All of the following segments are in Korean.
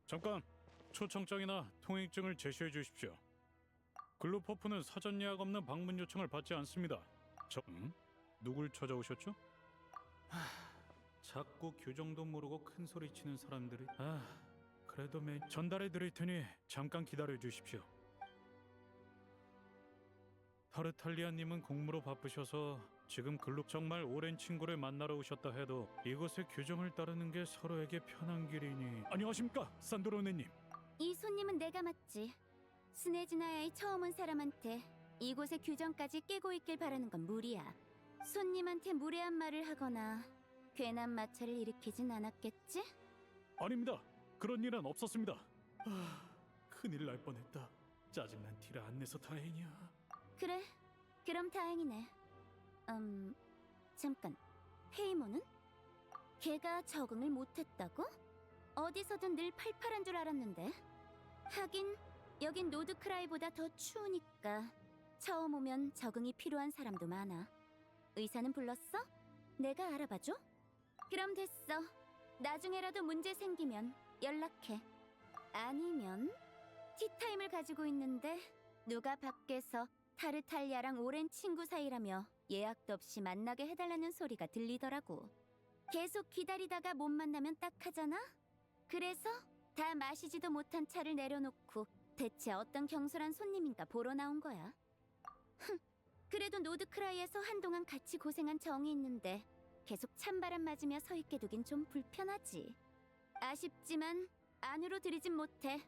잠깐! 초청장이나 통행증을 제시해 주십시오. 글루퍼프는 사전 예약 없는 방문 요청을 받지 않습니다. 누굴 찾아오셨죠? 자꾸 규정도 모르고 큰 소리 치는 사람들이... 그래도 전달해 드릴 테니 잠깐 기다려 주십시오. 타르탈리아님은 공무로 바쁘셔서 지금 정말 오랜 친구를 만나러 오셨다 해도 이곳의 규정을 따르는 게 서로에게 편한 길이니... 안녕하십니까, 산도로네님. 이 손님은 내가 맞지. 스네즈나야에 처음 온 사람한테 이곳의 규정까지 깨고 있길 바라는 건 무리야. 손님한테 무례한 말을 하거나 괜한 마찰을 일으키진 않았겠지? 아닙니다. 그런 일은 없었습니다. 큰일 날 뻔했다. 짜증난 티를 안 내서 다행이야. 그래, 그럼 다행이네. 잠깐, 페이모는? 걔가 적응을 못했다고? 어디서든 늘 팔팔한 줄 알았는데. 하긴 여긴 노드크라이보다 더 추우니까 처음 오면 적응이 필요한 사람도 많아. 의사는 불렀어? 내가 알아봐줘? 그럼 됐어. 나중에라도 문제 생기면 연락해. 아니면 티타임을 가지고 있는데 누가 밖에서 타르탈리아랑 오랜 친구 사이라며 예약도 없이 만나게 해달라는 소리가 들리더라고. 계속 기다리다가 못 만나면 딱하잖아? 그래서 다 마시지도 못한 차를 내려놓고 대체 어떤 경솔한 손님인가 보러 나온 거야. 그래도 노드크라이에서 한동안 같이 고생한 정이 있는데 계속 찬바람 맞으며 서 있게 두긴 좀 불편하지. 아쉽지만 안으로 들이진 못해.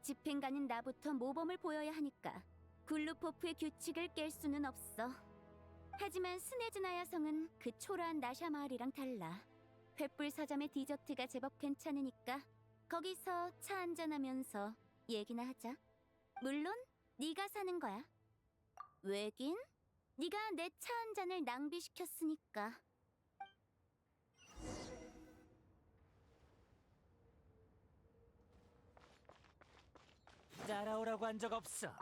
집행관인 나부터 모범을 보여야 하니까 글루포프의 규칙을 깰 수는 없어. 하지만 스네즈나야 성은 그 초라한 나샤 마을이랑 달라. 횃불 서점의 디저트가 제법 괜찮으니까 거기서 차 한잔하면서 얘기나 하자. 물론 네가 사는 거야. 왜긴? 네가 내 차 한 잔을 낭비시켰으니까. 따라오라고 한 적 없어.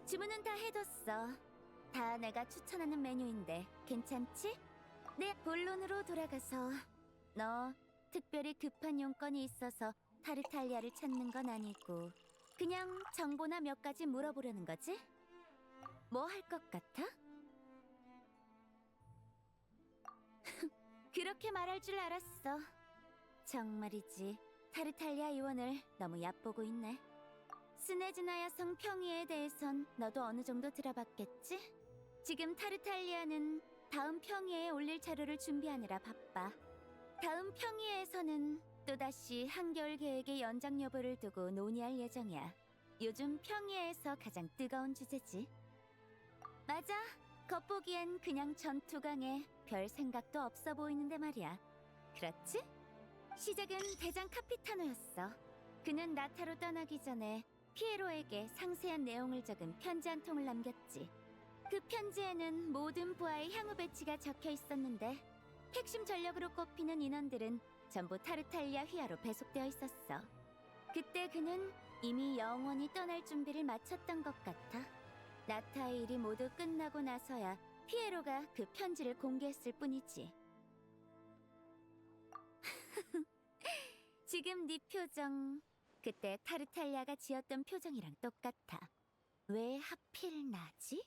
주문은 다 해뒀어. 다 내가 추천하는 메뉴인데 괜찮지? 내 본론으로 돌아가서 너 특별히 급한 용건이 있어서 타르탈리아를 찾는 건 아니고 그냥 정보나 몇 가지 물어보려는 거지? 뭐 할 것 같아? 그렇게 말할 줄 알았어. 정말이지, 타르탈리아 요원을 너무 얕보고 있네. 스네즈나야 성 평의에 대해선 너도 어느 정도 들어봤겠지? 지금 타르탈리아는 다음 평의에 올릴 자료를 준비하느라 바빠. 다음 평의에서는 또다시 한겨울 계획의 연장 여부를 두고 논의할 예정이야. 요즘 평의에서 가장 뜨거운 주제지. 맞아, 겉보기엔 그냥 전투강에 별 생각도 없어 보이는데 말이야. 그렇지? 시작은 대장 카피타노였어. 그는 나타로 떠나기 전에 피에로에게 상세한 내용을 적은 편지 한 통을 남겼지. 그 편지에는 모든 부하의 향후 배치가 적혀 있었는데 핵심 전력으로 꼽히는 인원들은 전부 타르탈리아 휘하로 배속되어 있었어. 그때 그는 이미 영원히 떠날 준비를 마쳤던 것 같아. 나타의 일이 모두 끝나고 나서야 피에로가 그 편지를 공개했을 뿐이지. 지금 네 표정, 그때 타르탈리아가 지었던 표정이랑 똑같아. 왜 하필 나지?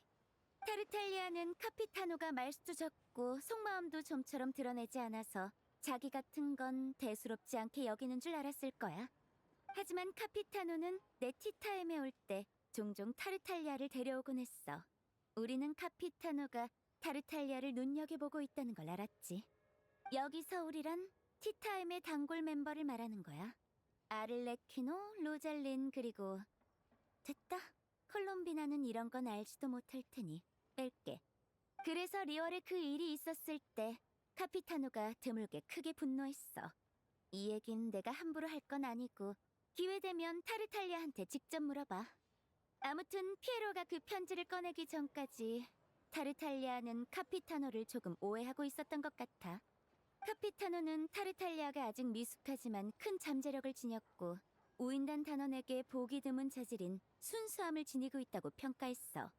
타르탈리아는 카피타노가 말수도 적고 속마음도 좀처럼 드러내지 않아서 자기 같은 건 대수롭지 않게 여기는 줄 알았을 거야. 하지만 카피타노는 내 티타임에 올 때 종종 타르탈리아를 데려오곤 했어. 우리는 카피타노가 타르탈리아를 눈여겨보고 있다는 걸 알았지. 여기서 우리란 티타임의 단골 멤버를 말하는 거야. 아를레키노, 로잘린, 그리고 됐다. 콜롬비나는 이런 건 알지도 못할 테니 뺄게. 그래서 리월에 그 일이 있었을 때 카피타노가 드물게 크게 분노했어. 이 얘긴 내가 함부로 할 건 아니고 기회되면 타르탈리아한테 직접 물어봐. 아무튼 피에로가 그 편지를 꺼내기 전까지 타르탈리아는 카피타노를 조금 오해하고 있었던 것 같아. 카피타노는 타르탈리아가 아직 미숙하지만 큰 잠재력을 지녔고 우인단 단원에게 보기 드문 체질인 순수함을 지니고 있다고 평가했어.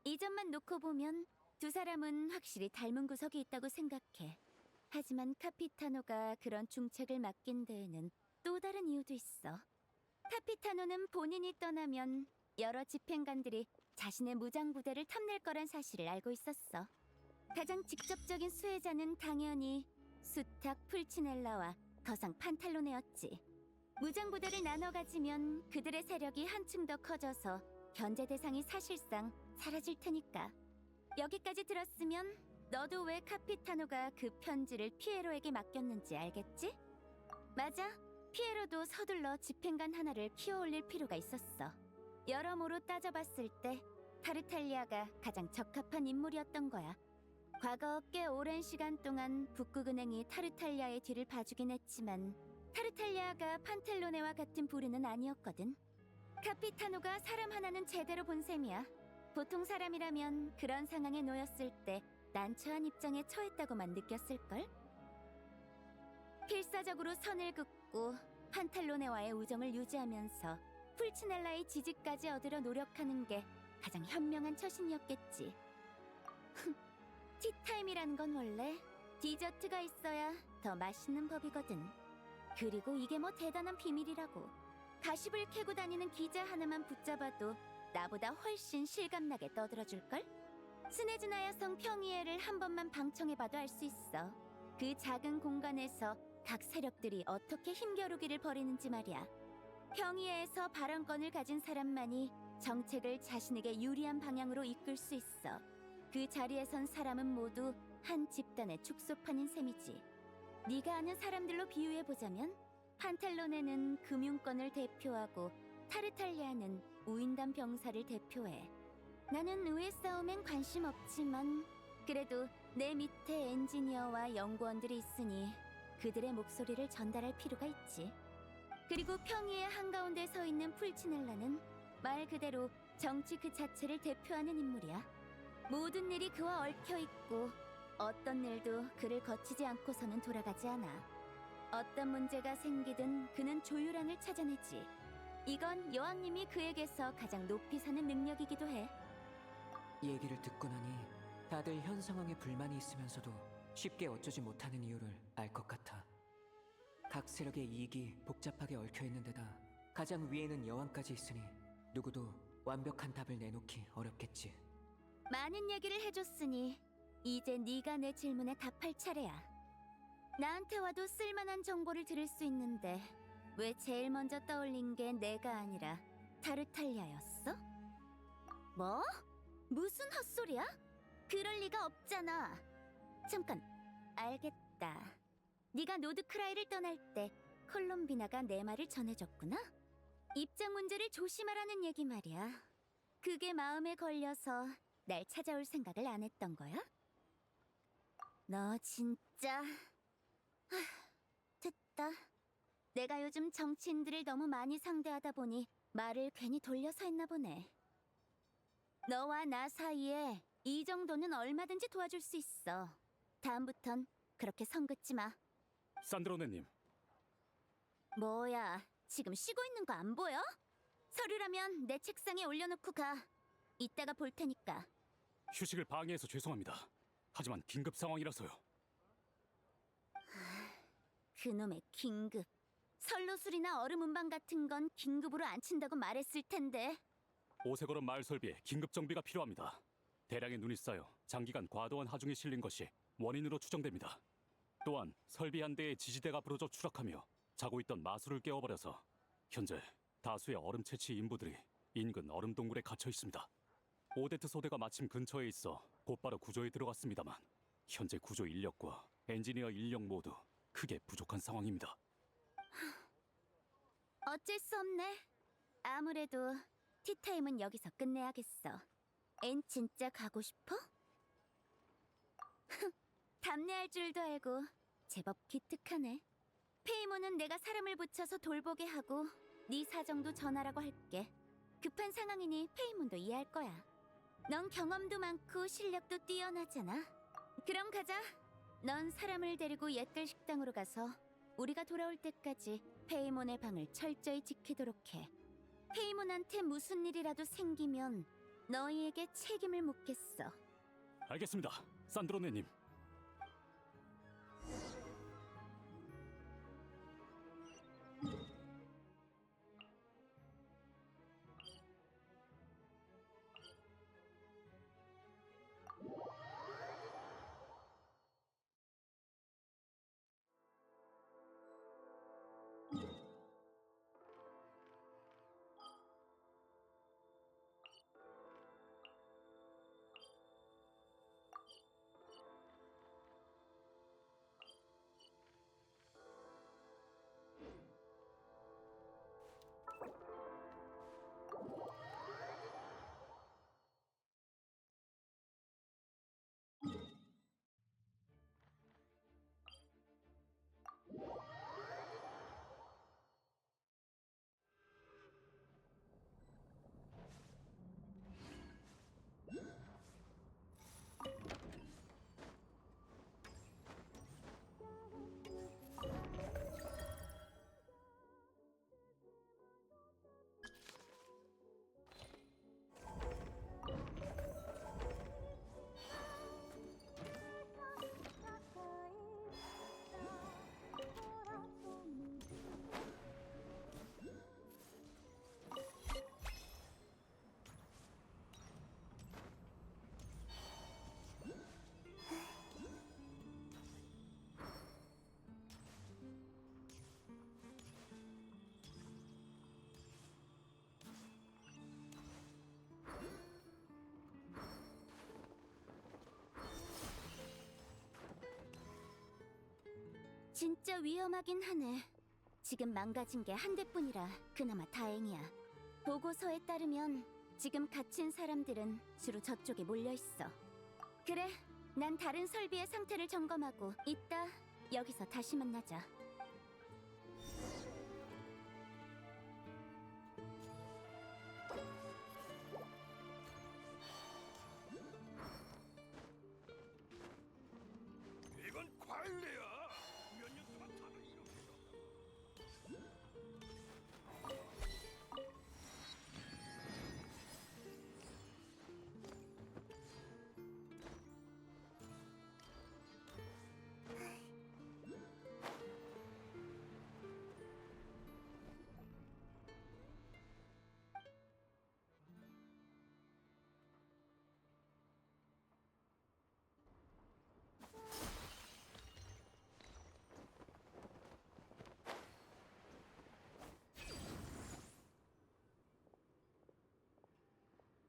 이 점만 놓고 보면 두 사람은 확실히 닮은 구석이 있다고 생각해. 하지만 카피타노가 그런 중책을 맡긴 데에는 또 다른 이유도 있어. 카피타노는 본인이 떠나면 여러 집행관들이 자신의 무장부대를 탐낼 거란 사실을 알고 있었어. 가장 직접적인 수혜자는 당연히 수탁 풀치넬라와 거상 판탈로네였지. 무장부대를 나눠 가지면 그들의 세력이 한층 더 커져서 견제 대상이 사실상 사라질 테니까. 여기까지 들었으면 너도 왜 카피타노가 그 편지를 피에로에게 맡겼는지 알겠지? 맞아. 피에로도 서둘러 집행관 하나를 키워올릴 필요가 있었어. 여러모로 따져봤을 때 타르탈리아가 가장 적합한 인물이었던 거야. 과거 꽤 오랜 시간 동안 북극은행이 타르탈리아의 뒤를 봐주긴 했지만 타르탈리아가 판텔로네와 같은 부류는 아니었거든. 카피타노가 사람 하나는 제대로 본 셈이야. 보통 사람이라면 그런 상황에 놓였을 때 난처한 입장에 처했다고만 느꼈을걸? 필사적으로 선을 긋고 판탈로네와의 우정을 유지하면서 풀치넬라의 지지까지 얻으려 노력하는 게 가장 현명한 처신이었겠지. 티타임이란 건 원래 디저트가 있어야 더 맛있는 법이거든. 그리고 이게 뭐 대단한 비밀이라고. 가십을 캐고 다니는 기자 하나만 붙잡아도 나보다 훨씬 실감나게 떠들어줄걸? 스네즈나야 성 평이에를 한 번만 방청해봐도 알 수 있어. 그 작은 공간에서 각 세력들이 어떻게 힘겨루기를 벌이는지 말이야. 평이에에서 발언권을 가진 사람만이 정책을 자신에게 유리한 방향으로 이끌 수 있어. 그 자리에 선 사람은 모두 한 집단의 축소판인 셈이지. 네가 아는 사람들로 비유해보자면 판텔로네는 금융권을 대표하고 타르탈리아는 우인단 병사를 대표해. 나는 의회 싸움엔 관심 없지만 그래도 내 밑에 엔지니어와 연구원들이 있으니 그들의 목소리를 전달할 필요가 있지. 그리고 평이의 한가운데 서 있는 풀치넬라는 말 그대로 정치 그 자체를 대표하는 인물이야. 모든 일이 그와 얽혀있고 어떤 일도 그를 거치지 않고서는 돌아가지 않아. 어떤 문제가 생기든 그는 조율안을 찾아내지. 이건 여왕님이 그에게서 가장 높이 사는 능력이기도 해. 얘기를 듣고 나니 다들 현 상황에 불만이 있으면서도 쉽게 어쩌지 못하는 이유를 알 것 같아. 각 세력의 이익이 복잡하게 얽혀있는 데다 가장 위에는 여왕까지 있으니 누구도 완벽한 답을 내놓기 어렵겠지. 많은 얘기를 해줬으니 이제 네가 내 질문에 답할 차례야. 나한테 와도 쓸만한 정보를 들을 수 있는데 왜 제일 먼저 떠올린 게 내가 아니라 타르탈리아였어? 뭐? 무슨 헛소리야? 그럴 리가 없잖아. 잠깐, 알겠다. 네가 노드크라이를 떠날 때 콜롬비나가 내 말을 전해줬구나? 입장 문제를 조심하라는 얘기 말이야. 그게 마음에 걸려서 날 찾아올 생각을 안 했던 거야? 너 진짜... 됐다. 내가 요즘 정치인들을 너무 많이 상대하다 보니 말을 괜히 돌려서 했나 보네. 너와 나 사이에 이 정도는 얼마든지 도와줄 수 있어. 다음부턴 그렇게 선 긋지 마. 산드로네님, 뭐야, 지금 쉬고 있는 거 안 보여? 서류라면 내 책상에 올려놓고 가. 이따가 볼 테니까. 휴식을 방해해서 죄송합니다. 하지만 긴급 상황이라서요. 그놈의 긴급. 선로술이나 얼음 운반 같은 건 긴급으로 안 친다고 말했을 텐데. 오색어른 마을 설비에 긴급 정비가 필요합니다. 대량의 눈이 쌓여 장기간 과도한 하중에 실린 것이 원인으로 추정됩니다. 또한 설비 한 대의 지지대가 부러져 추락하며 자고 있던 마술을 깨워버려서 현재 다수의 얼음 채취 인부들이 인근 얼음 동굴에 갇혀 있습니다. 오데트 소대가 마침 근처에 있어 곧바로 구조에 들어갔습니다만 현재 구조 인력과 엔지니어 인력 모두 크게 부족한 상황입니다. 어쩔 수 없네. 아무래도 티타임은 여기서 끝내야겠어. 앤 진짜 가고 싶어? 답례할 줄도 알고 제법 기특하네. 페이몬은 내가 사람을 붙여서 돌보게 하고 네 사정도 전하라고 할게. 급한 상황이니 페이몬도 이해할 거야. 넌 경험도 많고 실력도 뛰어나잖아. 그럼 가자. 넌 사람을 데리고 옛들 식당으로 가서 우리가 돌아올 때까지 페이몬의 방을 철저히 지키도록 해. 페이몬한테 무슨 일이라도 생기면 너희에게 책임을 묻겠어. 알겠습니다, 산드로네님. 진짜 위험하긴 하네. 지금 망가진 게 한 대뿐이라 그나마 다행이야. 보고서에 따르면 지금 갇힌 사람들은 주로 저쪽에 몰려있어. 그래, 난 다른 설비의 상태를 점검하고 이따 여기서 다시 만나자. 이건 관리야. 몇 년 동안 다들 이렇게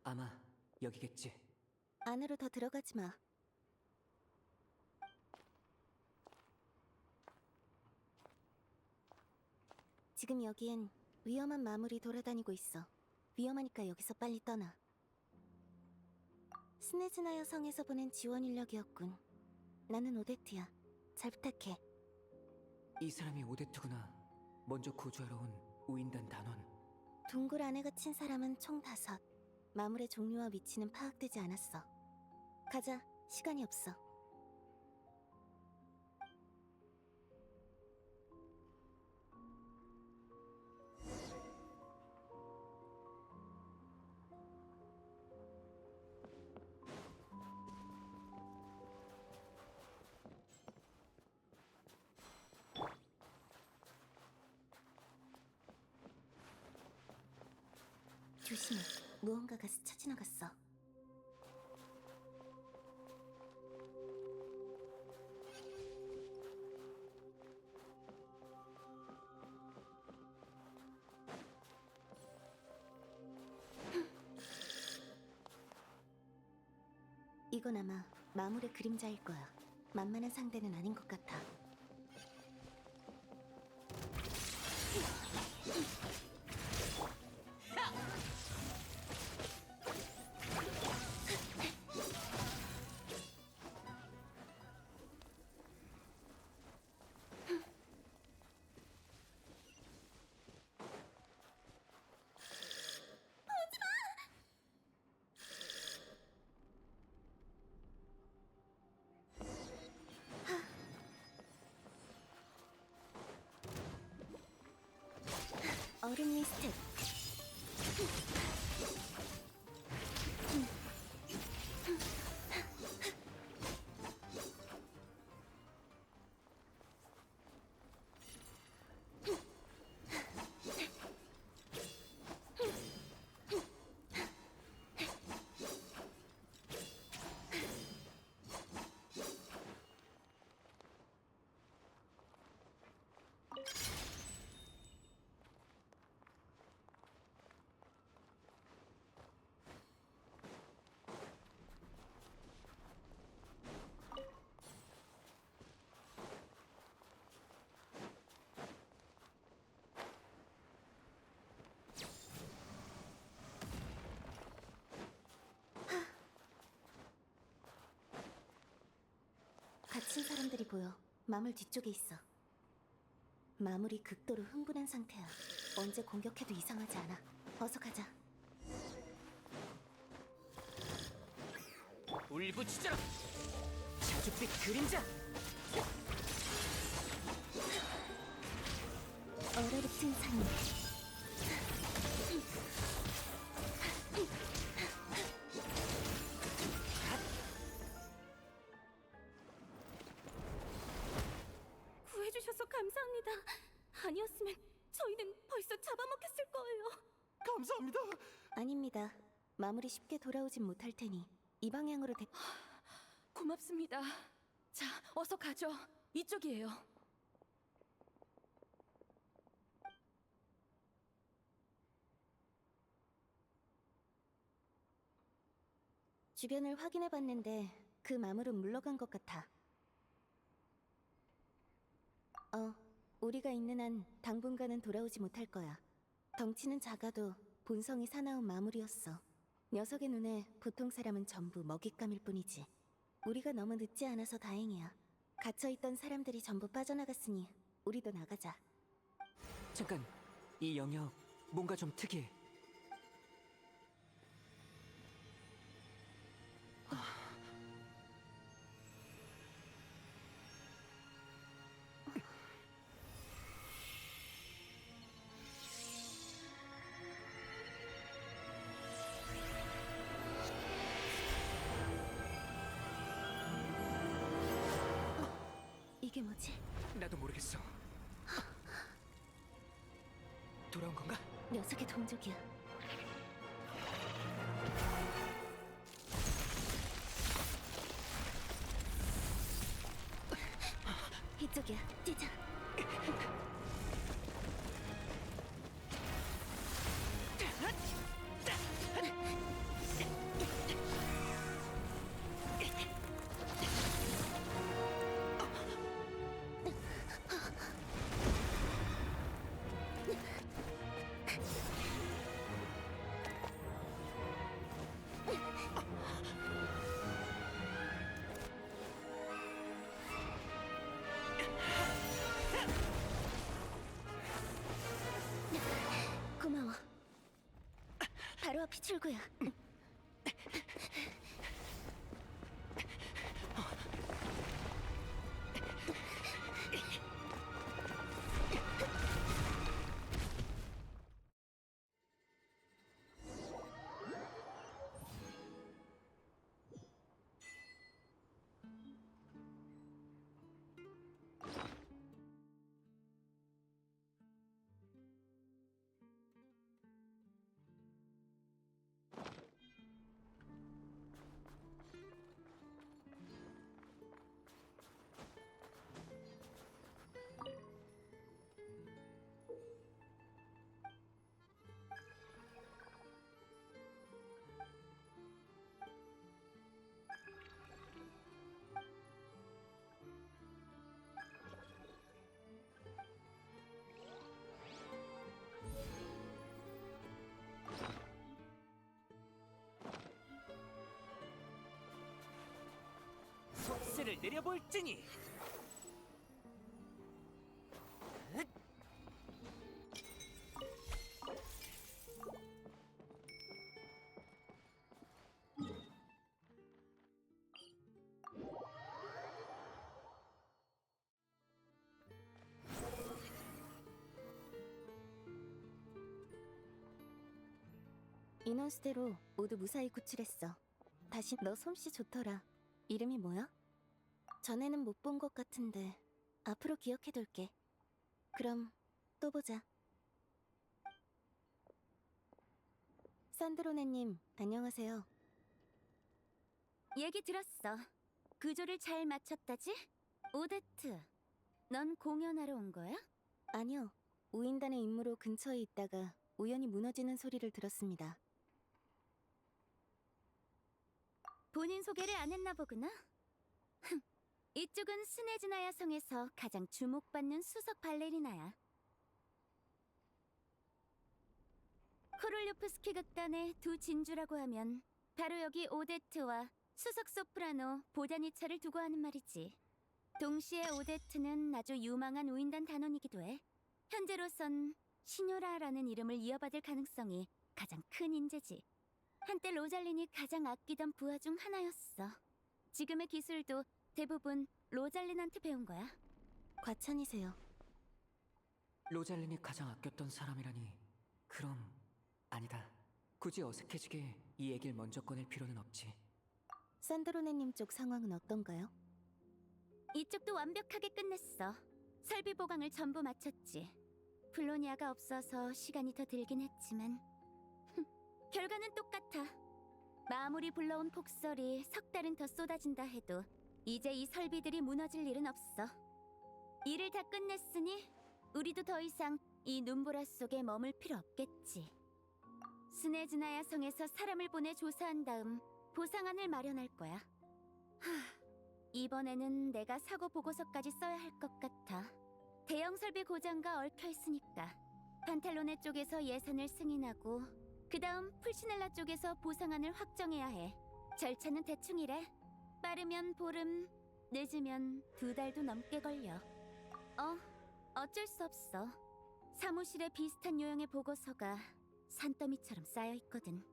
아마 여기겠지. 안으로 더 들어가지 마. 지금 여기엔 위험한 마물이 돌아다니고 있어. 위험하니까 여기서 빨리 떠나. 스네즈나야 성에서 보낸 지원 인력이었군. 나는 오데트야. 잘 부탁해. 이 사람이 오데트구나. 먼저 구조하러 온 우인단 단원. 동굴 안에 갇힌 사람은 총 5. 마물의 종류와 위치는 파악되지 않았어. 가자. 시간이 없어. 조심해. 무언가가 스쳐 지나갔어. 이건 아마 마물의 그림자일 거야. 만만한 상대는 아닌 것 같아. 알케미 스텝. 갇힌 사람들이 보여. 마물 뒤쪽에 있어. 마물이 극도로 흥분한 상태야. 언제 공격해도 이상하지 않아. 어서 가자. 울부짖어라! 자줏빛 그림자! 얼어붙은 산이. 구해주셔서 감사합니다. 아니었으면 저희는 벌써 잡아먹혔을 거예요. 감사합니다. 아닙니다. 마물이 쉽게 돌아오진 못할 테니 이 방향으로 고맙습니다. 자, 어서 가죠. 이쪽이에요. 주변을 확인해봤는데 그 마물은 물러간 것 같아. 우리가 있는 한 당분간은 돌아오지 못할 거야. 덩치는 작아도 본성이 사나운 마물이었어. 녀석의 눈에 보통 사람은 전부 먹잇감일 뿐이지. 우리가 너무 늦지 않아서 다행이야. 갇혀있던 사람들이 전부 빠져나갔으니 우리도 나가자. 잠깐, 이 영역 뭔가 좀 특이해. 이게 뭐지? 나도 모르겠어. 돌아온 건가? 녀석의 동족이야. 이쪽이야. 뛰자. 고마워. 바로 앞이 출구야. 속세를 내려볼지니. 인원수대로 모두 무사히 구출했어. 다시 너 솜씨 좋더라. 이름이 뭐야? 전에는 못 본 것 같은데 앞으로 기억해둘게. 그럼 또 보자. 산드로네님, 안녕하세요. 얘기 들었어. 구조를 잘 맞췄다지? 오데트, 넌 공연하러 온 거야? 아니요. 우인단의 임무로 근처에 있다가 우연히 무너지는 소리를 들었습니다. 본인 소개를 안 했나 보구나. 이쪽은 스네즈나야 성에서 가장 주목받는 수석 발레리나야. 코롤료프스키 극단의 두 진주라고 하면 바로 여기 오데트와 수석 소프라노 보자니차를 두고 하는 말이지. 동시에 오데트는 아주 유망한 우인단 단원이기도 해. 현재로선 시뇨라라는 이름을 이어받을 가능성이 가장 큰 인재지. 한때 로잘린이 가장 아끼던 부하 중 하나였어. 지금의 기술도 대부분 로잘린한테 배운 거야. 과찬이세요. 로잘린이 가장 아꼈던 사람이라니. 그럼 아니다. 굳이 어색해지게 이 얘기를 먼저 꺼낼 필요는 없지. 산드로네님 쪽 상황은 어떤가요? 이쪽도 완벽하게 끝냈어. 설비 보강을 전부 마쳤지. 플로니아가 없어서 시간이 더 들긴 했지만 결과는 똑같아. 마무리 불러온 폭설이 석 달은 더 쏟아진다 해도 이제 이 설비들이 무너질 일은 없어. 일을 다 끝냈으니 우리도 더 이상 이 눈보라 속에 머물 필요 없겠지. 스네즈나야 성에서 사람을 보내 조사한 다음 보상안을 마련할 거야. 이번에는 내가 사고 보고서까지 써야 할 것 같아. 대형 설비 고장과 얽혀 있으니까 판탈로네 쪽에서 예산을 승인하고 그 다음 풀시넬라 쪽에서 보상안을 확정해야 해. 절차는 대충이래. 빠르면 보름, 늦으면 2달도 넘게 걸려. 어쩔 수 없어. 사무실에 비슷한 요형의 보고서가 산더미처럼 쌓여있거든.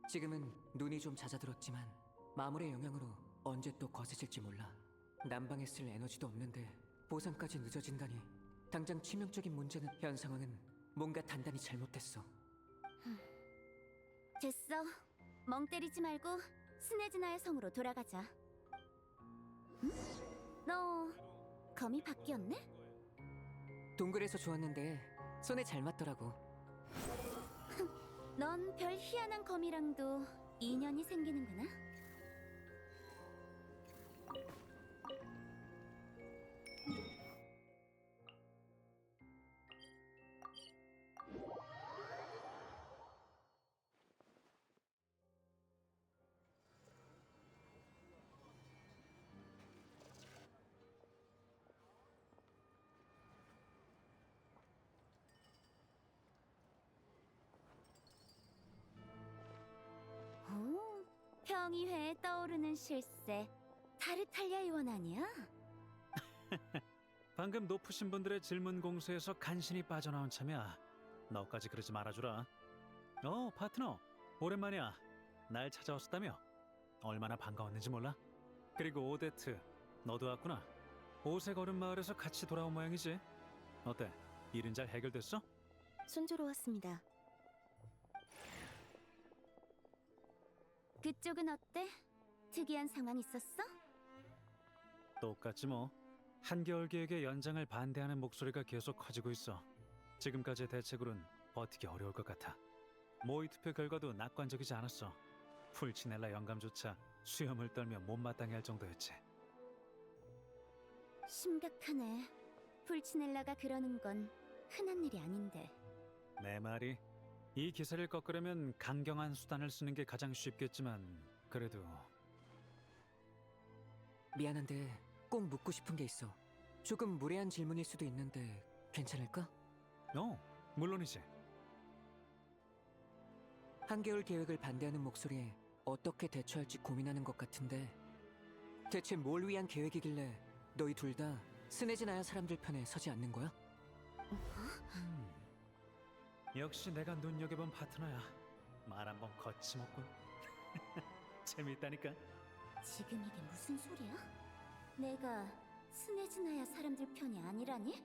지금은 눈이 좀 잦아들었지만 마물의 영향으로 언제 또 거세질지 몰라. 난방에 쓸 에너지도 없는데 보상까지 늦어진다니. 당장 치명적인 문제는 현 상황은 뭔가 단단히 잘못됐어. 됐어. 멍 때리지 말고 스네즈나야 성으로 돌아가자. 응? 너 검이 바뀌었네? 동굴에서 좋았는데 손에 잘 맞더라고. 넌 별 희한한 검이랑도 인연이 생기는구나. 오, 평이회에 떠오르는 실세. 타르탈리아 요원 아니야? 방금 높으신 분들의 질문 공세에서 간신히 빠져나온 참이야. 너까지 그러지 말아주라. 파트너, 오랜만이야. 날 찾아왔었다며? 얼마나 반가웠는지 몰라? 그리고 오데트, 너도 왔구나. 오색 얼음 마을에서 같이 돌아온 모양이지. 어때? 일은 잘 해결됐어? 순조로웠습니다. 그쪽은 어때? 특이한 상황 있었어? 똑같지 뭐. 한겨울 계획의 연장을 반대하는 목소리가 계속 커지고 있어. 지금까지의 대책으로는 버티기 어려울 것 같아. 모의 투표 결과도 낙관적이지 않았어. 풀치넬라 영감조차 수염을 떨며 못마땅해 할 정도였지. 심각하네. 풀치넬라가 그러는 건 흔한 일이 아닌데. 내 말이 이 기세를 꺾으려면 강경한 수단을 쓰는 게 가장 쉽겠지만 그래도 미안한데 꼭 묻고 싶은 게 있어. 조금 무례한 질문일 수도 있는데 괜찮을까? 물론이지. 한겨울 계획을 반대하는 목소리에 어떻게 대처할지 고민하는 것 같은데 대체 뭘 위한 계획이길래 너희 둘 다 스네즈나야 사람들 편에 서지 않는 거야? 역시 내가 눈여겨본 파트너야. 말 한번 거침없군. 재미있다니까. 지금 이게 무슨 소리야? 내가 스네즈나야 사람들 편이 아니라니?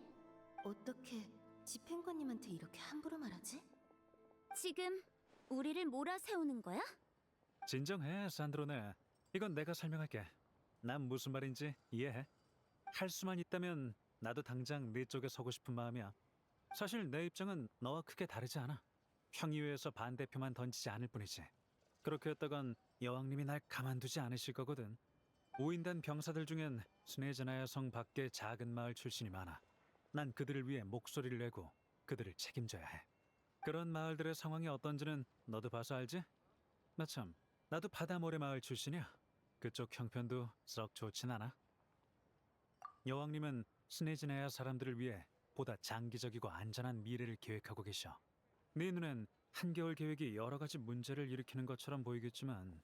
어떻게 집행관님한테 이렇게 함부로 말하지? 지금 우리를 몰아세우는 거야? 진정해, 산드로네. 이건 내가 설명할게. 난 무슨 말인지 이해해. 할 수만 있다면 나도 당장 네 쪽에 서고 싶은 마음이야. 사실 내 입장은 너와 크게 다르지 않아. 평의회에서 반대표만 던지지 않을 뿐이지. 그렇게 했다간 여왕님이 날 가만두지 않으실 거거든. 우인단 병사들 중엔 스네즈나야 성 밖에 작은 마을 출신이 많아. 난 그들을 위해 목소리를 내고 그들을 책임져야 해. 그런 마을들의 상황이 어떤지는 너도 봐서 알지? 마참, 나도 바다모래 마을 출신이야. 그쪽 형편도 썩 좋진 않아. 여왕님은 스네즈나야 사람들을 위해 보다 장기적이고 안전한 미래를 계획하고 계셔. 네 눈엔 한겨울 계획이 여러 가지 문제를 일으키는 것처럼 보이겠지만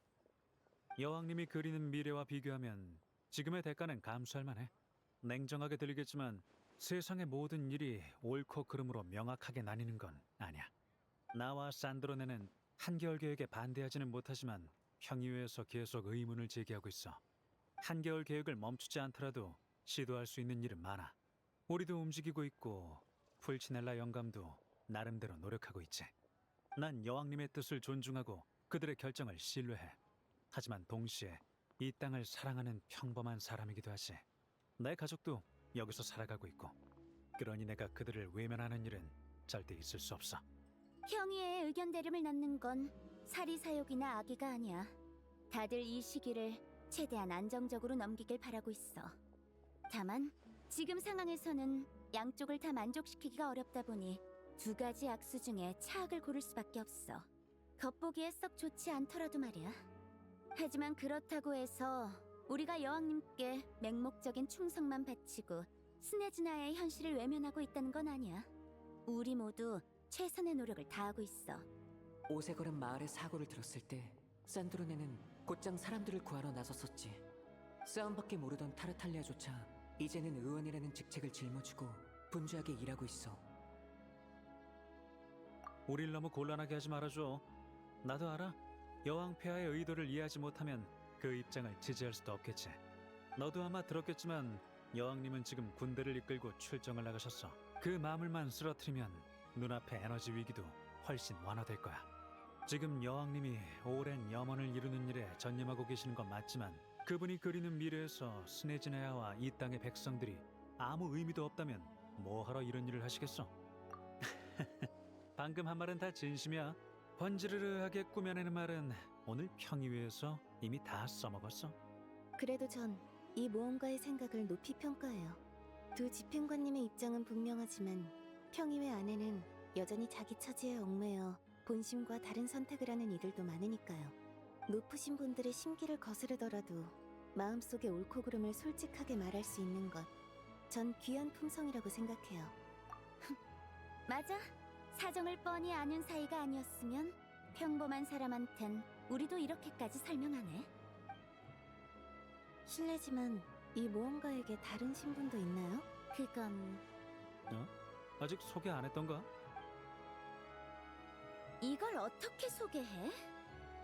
여왕님이 그리는 미래와 비교하면 지금의 대가는 감수할 만해. 냉정하게 들리겠지만 세상의 모든 일이 옳고 그름으로 명확하게 나뉘는 건 아니야. 나와 산드로네는 한겨울 계획에 반대하지는 못하지만 평의회에서 계속 의문을 제기하고 있어. 한겨울 계획을 멈추지 않더라도 시도할 수 있는 일은 많아. 우리도 움직이고 있고 풀치넬라 영감도 나름대로 노력하고 있지. 난 여왕님의 뜻을 존중하고 그들의 결정을 신뢰해. 하지만 동시에 이 땅을 사랑하는 평범한 사람이기도 하지. 내 가족도 여기서 살아가고 있고, 그러니 내가 그들을 외면하는 일은 절대 있을 수 없어. 평의의 의견 대립을 낳는 건 사리사욕이나 악의가 아니야. 다들 이 시기를 최대한 안정적으로 넘기길 바라고 있어. 다만 지금 상황에서는 양쪽을 다 만족시키기가 어렵다 보니 두 가지 악수 중에 차악을 고를 수밖에 없어. 겉보기에 썩 좋지 않더라도 말이야. 하지만 그렇다고 해서 우리가 여왕님께 맹목적인 충성만 바치고 스네즈나의 현실을 외면하고 있다는 건 아니야. 우리 모두 최선의 노력을 다하고 있어. 오세걸은 마을의 사고를 들었을 때 산드로네는 곧장 사람들을 구하러 나섰었지. 싸움밖에 모르던 타르탈리아조차 이제는 의원이라는 직책을 짊어지고 분주하게 일하고 있어. 우릴 너무 곤란하게 하지 말아줘. 나도 알아. 여왕 폐하의 의도를 이해하지 못하면 그 입장을 지지할 수도 없겠지. 너도 아마 들었겠지만 여왕님은 지금 군대를 이끌고 출정을 나가셨어. 그 마음을만 쓰러뜨리면 눈앞의 에너지 위기도 훨씬 완화될 거야. 지금 여왕님이 오랜 염원을 이루는 일에 전념하고 계시는 건 맞지만 그분이 그리는 미래에서 스네즈나야와 이 땅의 백성들이 아무 의미도 없다면 뭐하러 이런 일을 하시겠어? 방금 한 말은 다 진심이야. 번지르르하게 꾸며내는 말은 오늘 평의회에서 이미 다 써먹었어. 그래도 전 이 모험가의 생각을 높이 평가해요. 두 집행관님의 입장은 분명하지만 평의회 안에는 여전히 자기 처지에 얽매여 본심과 다른 선택을 하는 이들도 많으니까요. 높으신 분들의 심기를 거스르더라도 마음속의 옳고 그름을 솔직하게 말할 수 있는 것, 전 귀한 품성이라고 생각해요. 맞아. 사정을 뻔히 아는 사이가 아니었으면 평범한 사람한텐 우리도 이렇게까지 설명하네. 실례지만 이 모험가에게 다른 신분도 있나요? 그건 아직 소개 안 했던가? 이걸 어떻게 소개해?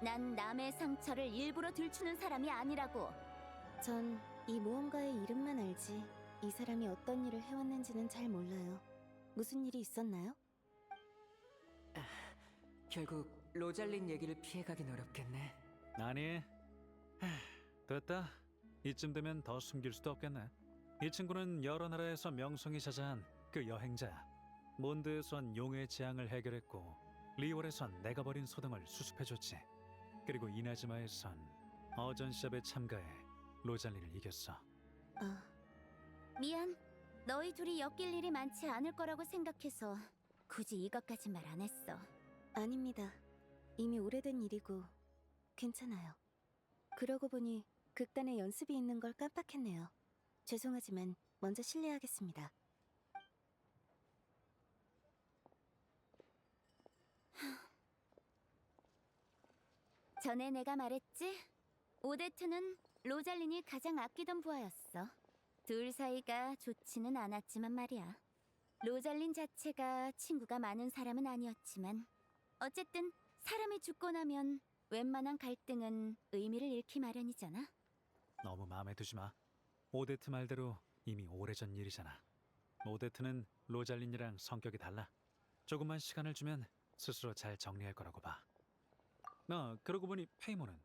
난 남의 상처를 일부러 들추는 사람이 아니라고. 전 이 모험가의 이름만 알지 이 사람이 어떤 일을 해왔는지는 잘 몰라요. 무슨 일이 있었나요? 결국 로잘린 얘기를 피해가긴 어렵겠네. 아니, 됐다. 이쯤 되면 더 숨길 수도 없겠네. 이 친구는 여러 나라에서 명성이 자자한 그 여행자야. 몬드에선 용의 재앙을 해결했고 리월에선 내가 버린 소동을 수습해줬지. 그리고 이나즈마에선 어전 시합에 참가해 로잘린을 이겼어. 아, 미안. 너희 둘이 엮일 일이 많지 않을 거라고 생각해서 굳이 이것까지 말 안 했어. 아닙니다. 이미 오래된 일이고 괜찮아요. 그러고 보니 극단에 연습이 있는 걸 깜빡했네요. 죄송하지만 먼저 실례하겠습니다. 전에 내가 말했지? 오데트는 로잘린이 가장 아끼던 부하였어. 둘 사이가 좋지는 않았지만 말이야. 로잘린 자체가 친구가 많은 사람은 아니었지만 어쨌든 사람이 죽고 나면 웬만한 갈등은 의미를 잃기 마련이잖아. 너무 마음에 두지 마. 오데트 말대로 이미 오래전 일이잖아. 오데트는 로잘린이랑 성격이 달라. 조금만 시간을 주면 스스로 잘 정리할 거라고 봐. 그러고 보니 페이몬은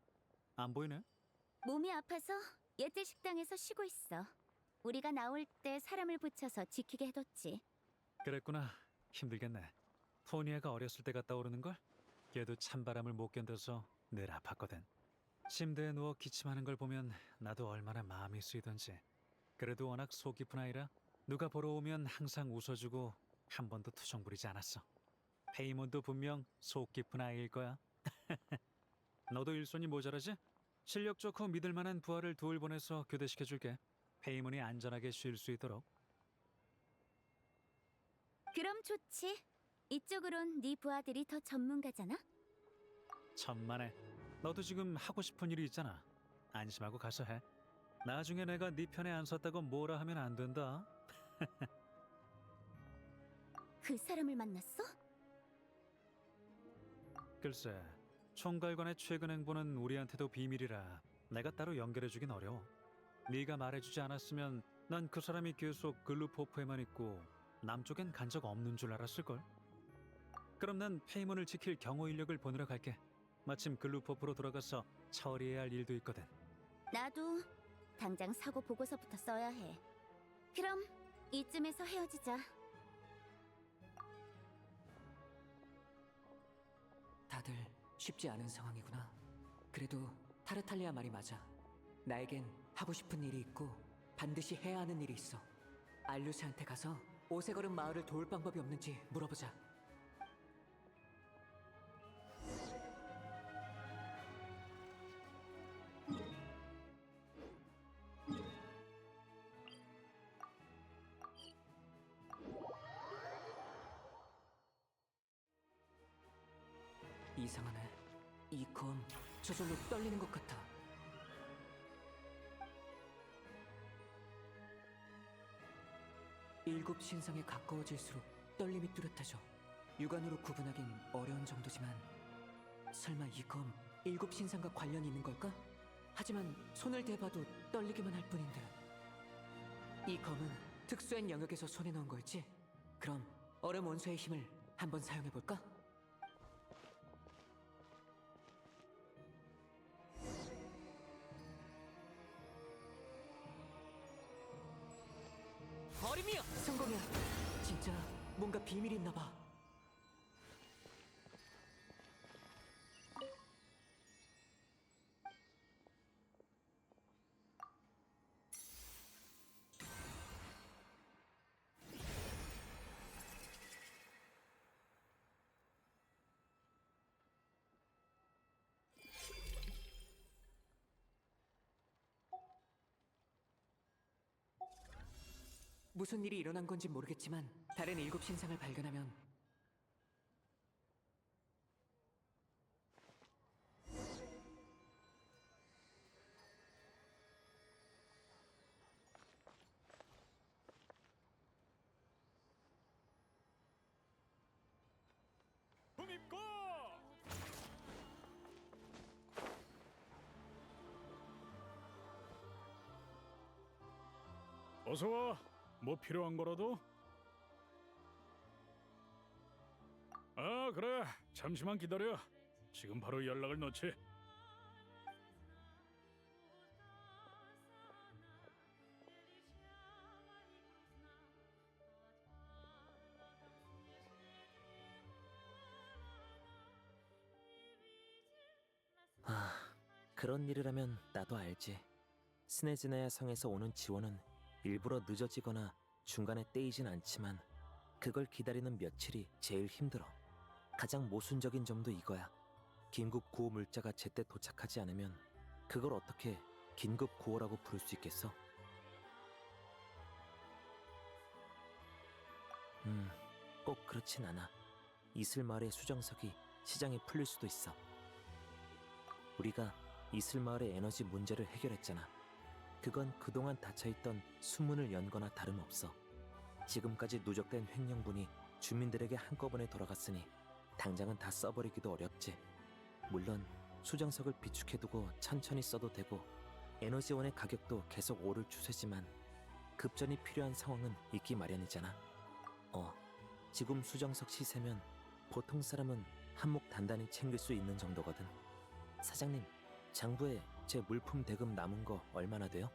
안 보이네? 몸이 아파서 예틀 식당에서 쉬고 있어. 우리가 나올 때 사람을 붙여서 지키게 해뒀지. 그랬구나. 힘들겠네. 토니아가 어렸을 때 갔다 오르는 걸? 걔도 찬바람을 못 견뎌서 늘 아팠거든. 침대에 누워 기침하는 걸 보면 나도 얼마나 마음이 쓰이던지. 그래도 워낙 속 깊은 아이라 누가 보러 오면 항상 웃어주고 한 번도 투정 부리지 않았어. 페이몬도 분명 속 깊은 아이일 거야. 너도 일손이 모자라지? 실력 좋고 믿을 만한 부하를 둘 보내서 교대시켜줄게. 페이몬이 안전하게 쉴 수 있도록. 그럼 좋지. 이쪽으론 네 부하들이 더 전문가잖아. 천만에. 너도 지금 하고 싶은 일이 있잖아. 안심하고 가서 해. 나중에 내가 네 편에 안 섰다고 뭐라 하면 안 된다. 그 사람을 만났어? 글쎄, 총괄관의 최근 행보는 우리한테도 비밀이라 내가 따로 연결해주긴 어려워. 네가 말해주지 않았으면 난 그 사람이 계속 글루포프에만 있고 남쪽엔 간 적 없는 줄 알았을걸. 그럼 난 페이몬을 지킬 경호 인력을 보내러 갈게. 마침 글루포프로 돌아가서 처리해야 할 일도 있거든. 나도 당장 사고 보고서부터 써야 해. 그럼 이쯤에서 헤어지자. 다들 쉽지 않은 상황이구나. 그래도 타르탈리아 말이 맞아. 나에겐 하고 싶은 일이 있고 반드시 해야 하는 일이 있어. 알루스한테 가서 오세걸음 마을을 도울 방법이 없는지 물어보자. 이상하네. 이 검 저절로 떨리는 것 같아. 일곱 신상에 가까워질수록 떨림이 뚜렷해져. 육안으로 구분하긴 어려운 정도지만 설마 이 검 일곱 신상과 관련이 있는 걸까? 하지만 손을 대봐도 떨리기만 할 뿐인데. 이 검은 특수한 영역에서 손에 넣은 거였지? 그럼 얼음 원소의 힘을 한번 사용해볼까? 얼음이야! 성공이야! 진짜 뭔가 비밀이 있나 봐. 무슨 일이 일어난 건지 모르겠지만 다른 일곱 신상을 발견하면 힘입고 어서 와. 뭐 필요한 거라도? 아, 그래. 잠시만 기다려. 지금 바로 연락을 넣지. 그런 일이라면 나도 알지. 스네즈나야 성에서 오는 지원은 일부러 늦어지거나 중간에 떼이진 않지만 그걸 기다리는 며칠이 제일 힘들어. 가장 모순적인 점도 이거야. 긴급 구호 물자가 제때 도착하지 않으면 그걸 어떻게 긴급 구호라고 부를 수 있겠어? 꼭 그렇진 않아. 이슬마을의 수정석이 시장에 풀릴 수도 있어. 우리가 이슬마을의 에너지 문제를 해결했잖아. 그건 그동안 닫혀있던 수문을 연거나 다름없어. 지금까지 누적된 횡령분이 주민들에게 한꺼번에 돌아갔으니 당장은 다 써버리기도 어렵지. 물론 수정석을 비축해두고 천천히 써도 되고 에너지원의 가격도 계속 오를 추세지만 급전이 필요한 상황은 있기 마련이잖아. 지금 수정석 시세면 보통 사람은 한몫 단단히 챙길 수 있는 정도거든. 사장님, 장부에 제 물품 대금 남은 거 얼마나 돼요?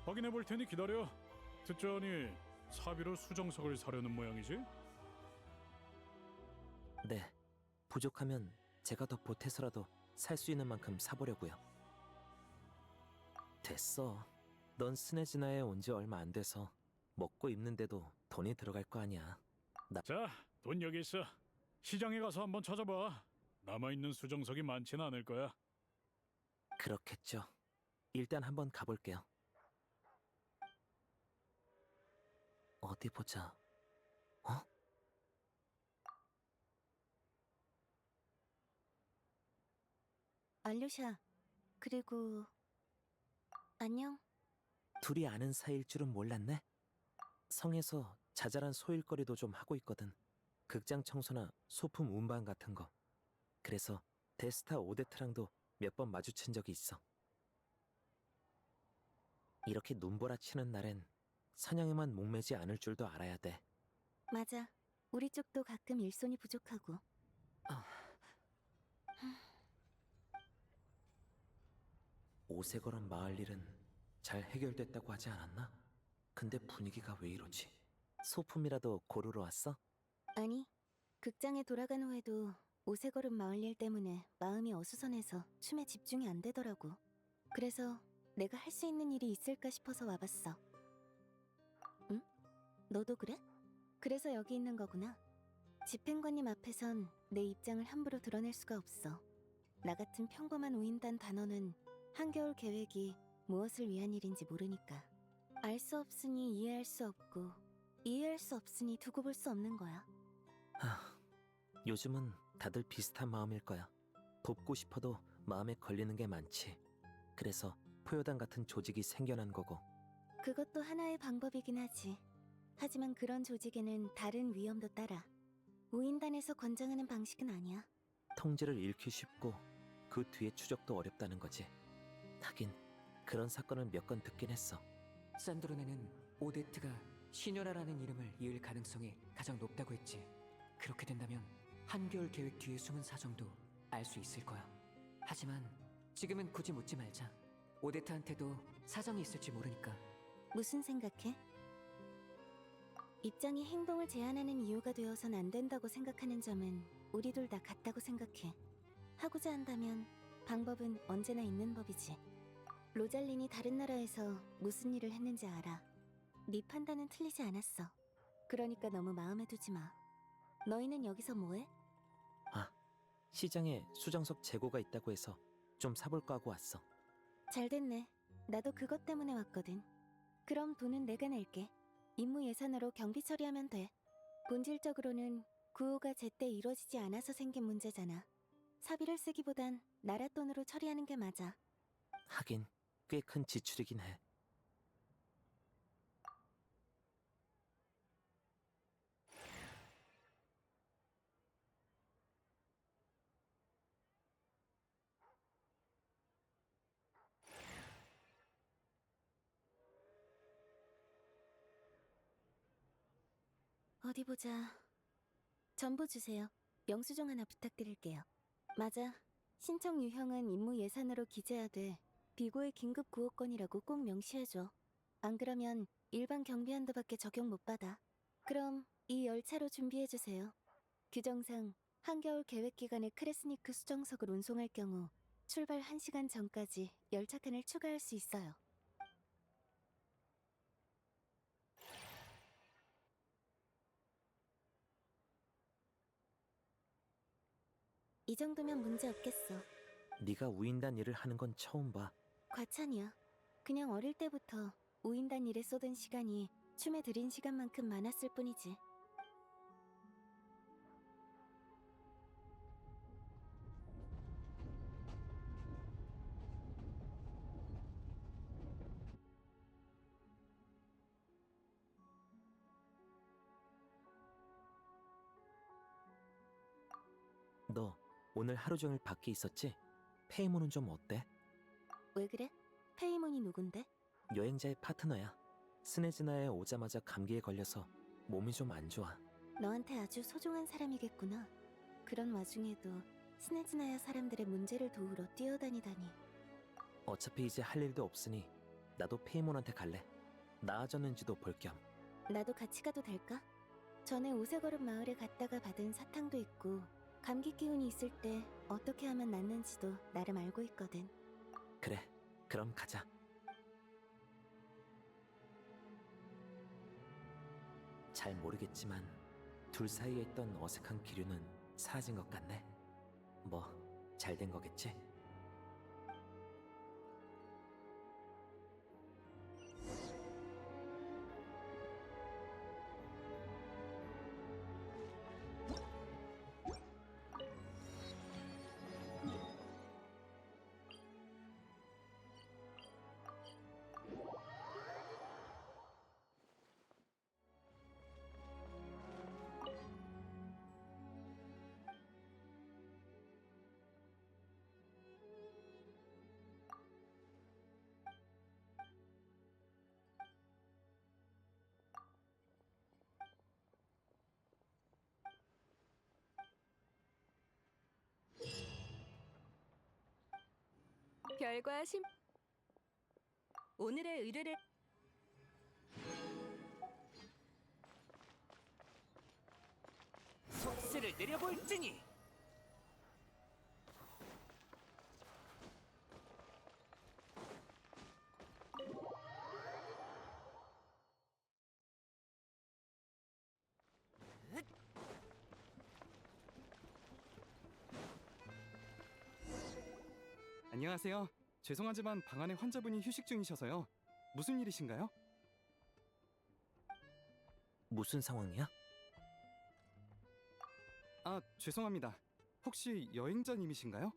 확인해 볼 테니 기다려. 듣자니 사비로 수정석을 사려는 모양이지? 네, 부족하면 제가 더 보태서라도 살 수 있는 만큼 사보려고요. 됐어. 넌 스네즈나에 온 지 얼마 안 돼서 먹고 입는데도 돈이 들어갈 거 아니야. 자, 돈 여기 있어. 시장에 가서 한번 찾아봐. 남아있는 수정석이 많지는 않을 거야. 그렇겠죠. 일단 한번 가볼게요. 어디 보자. 어? 알류샤, 그리고 안녕. 둘이 아는 사이일 줄은 몰랐네. 성에서 자잘한 소일거리도 좀 하고 있거든. 극장 청소나 소품 운반 같은 거. 그래서 데스타 오데트랑도 몇 번 마주친 적이 있어. 이렇게 눈보라 치는 날엔 사냥에만 목매지 않을 줄도 알아야 돼. 맞아. 우리 쪽도 가끔 일손이 부족하고. 오색걸은 마을 일은 잘 해결됐다고 하지 않았나? 근데 분위기가 왜 이러지? 소품이라도 고르러 왔어? 아니, 극장에 돌아간 후에도 오색걸음 마을 일 때문에 마음이 어수선해서 춤에 집중이 안 되더라고. 그래서 내가 할 수 있는 일이 있을까 싶어서 와봤어. 응? 너도 그래? 그래서 여기 있는 거구나. 집행관님 앞에선 내 입장을 함부로 드러낼 수가 없어. 나 같은 평범한 우인단 단원은 한겨울 계획이 무엇을 위한 일인지 모르니까. 알 수 없으니 이해할 수 없고, 이해할 수 없으니 두고 볼 수 없는 거야. 요즘은 다들 비슷한 마음일 거야. 돕고 싶어도 마음에 걸리는 게 많지. 그래서 포효단 같은 조직이 생겨난 거고. 그것도 하나의 방법이긴 하지. 하지만 그런 조직에는 다른 위험도 따라. 우인단에서 권장하는 방식은 아니야. 통제를 잃기 쉽고 그 뒤에 추적도 어렵다는 거지. 하긴 그런 사건을 몇 건 듣긴 했어. 산드로네는 오데트가 시녀라라는 이름을 이을 가능성이 가장 높다고 했지. 그렇게 된다면 한겨울 계획 뒤에 숨은 사정도 알 수 있을 거야. 하지만 지금은 굳이 묻지 말자. 오데트한테도 사정이 있을지 모르니까. 무슨 생각해? 입장이 행동을 제한하는 이유가 되어선 안 된다고 생각하는 점은 우리 둘 다 같다고 생각해. 하고자 한다면 방법은 언제나 있는 법이지. 로잘린이 다른 나라에서 무슨 일을 했는지 알아. 네 판단은 틀리지 않았어. 그러니까 너무 마음에 두지 마. 너희는 여기서 뭐해? 시장에 수정석 재고가 있다고 해서 좀 사볼까 하고 왔어. 잘 됐네. 나도 그것 때문에 왔거든. 그럼 돈은 내가 낼게. 임무 예산으로 경비 처리하면 돼. 본질적으로는 구호가 제때 이루어지지 않아서 생긴 문제잖아. 사비를 쓰기보단 나라 돈으로 처리하는 게 맞아. 하긴 꽤 큰 지출이긴 해. 어디 보자. 전부 주세요. 영수증 하나 부탁드릴게요. 맞아. 신청 유형은 임무 예산으로 기재하되 비고의 긴급 구호권이라고 꼭 명시해줘. 안 그러면 일반 경비한도밖에 적용 못 받아. 그럼 이 열차로 준비해주세요. 규정상 한겨울 계획 기간에 크레스니크 수정석을 운송할 경우 출발 1시간 전까지 열차칸을 추가할 수 있어요. 이 정도면 문제 없겠어. 네가 우인단 일을 하는 건 처음 봐. 과찬이야. 그냥 어릴 때부터 우인단 일에 쏟은 시간이 춤에 들인 시간만큼 많았을 뿐이지. 너 오늘 하루 종일 밖에 있었지? 페이몬은 좀 어때? 왜 그래? 페이몬이 누군데? 여행자의 파트너야. 스네즈나에 오자마자 감기에 걸려서 몸이 좀 안 좋아. 너한테 아주 소중한 사람이겠구나. 그런 와중에도 스네즈나야 사람들의 문제를 도우러 뛰어다니다니. 어차피 이제 할 일도 없으니 나도 페이몬한테 갈래. 나아졌는지도 볼 겸. 나도 같이 가도 될까? 전에 오색얼음 마을에 갔다가 받은 사탕도 있고 감기 기운이 있을 때 어떻게 하면 낫는지도 나름 알고 있거든. 그래, 그럼 가자. 잘 모르겠지만 둘 사이에 있던 어색한 기류는 사라진 것 같네. 뭐, 잘 된 거겠지? 별과 심 오늘의 의뢰를 속세를 내려볼지니. 안녕하세요. 죄송하지만 방 안에 환자분이 휴식 중이셔서요. 무슨 일이신가요? 무슨 상황이야? 아, 죄송합니다. 혹시 여행자님이신가요?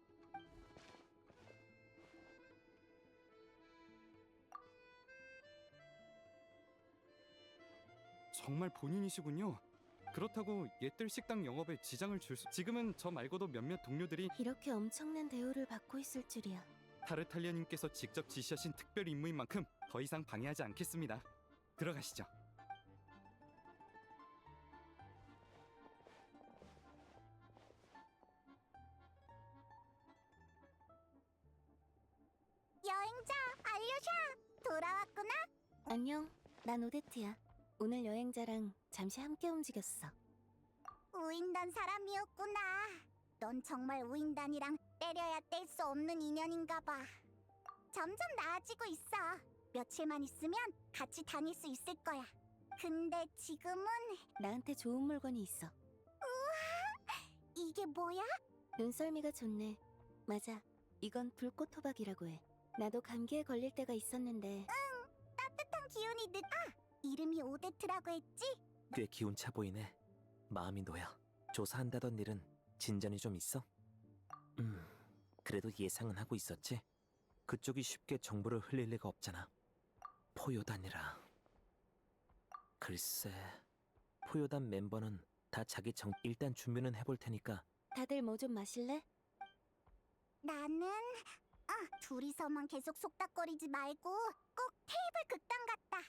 정말 본인이시군요. 그렇다고 옛들 식당 영업에 지장을 지금은 저 말고도 몇몇 동료들이 이렇게 엄청난 대우를 받고 있을 줄이야. 타르탈리아님께서 직접 지시하신 특별 임무인 만큼 더 이상 방해하지 않겠습니다. 들어가시죠. 여행자 알류샤 돌아왔구나. 안녕, 난 오데트야. 오늘 여행자랑 잠시 함께 움직였어. 우인단 사람이었구나. 넌 정말 우인단이랑 때려야 뗄 수 없는 인연인가 봐. 점점 나아지고 있어. 며칠만 있으면 같이 다닐 수 있을 거야. 근데 지금은 나한테 좋은 물건이 있어. 이게 뭐야? 눈썰미가 좋네. 맞아, 이건 불꽃 호박이라고 해. 나도 감기에 걸릴 때가 있었는데 따뜻한 기운이 이름이 오데트라고 했지? 꽤 기운차 보이네. 마음이 놓여. 조사한다던 일은 진전이 좀 있어? 그래도 예상은 하고 있었지. 그쪽이 쉽게 정보를 흘릴 리가 없잖아. 포요단이라. 글쎄, 포요단 멤버는 다 자기 일단 준비는 해볼 테니까. 다들 뭐 좀 마실래? 나는 둘이서만 계속 속닥거리지 말고 꼭 테이블 극단 같다.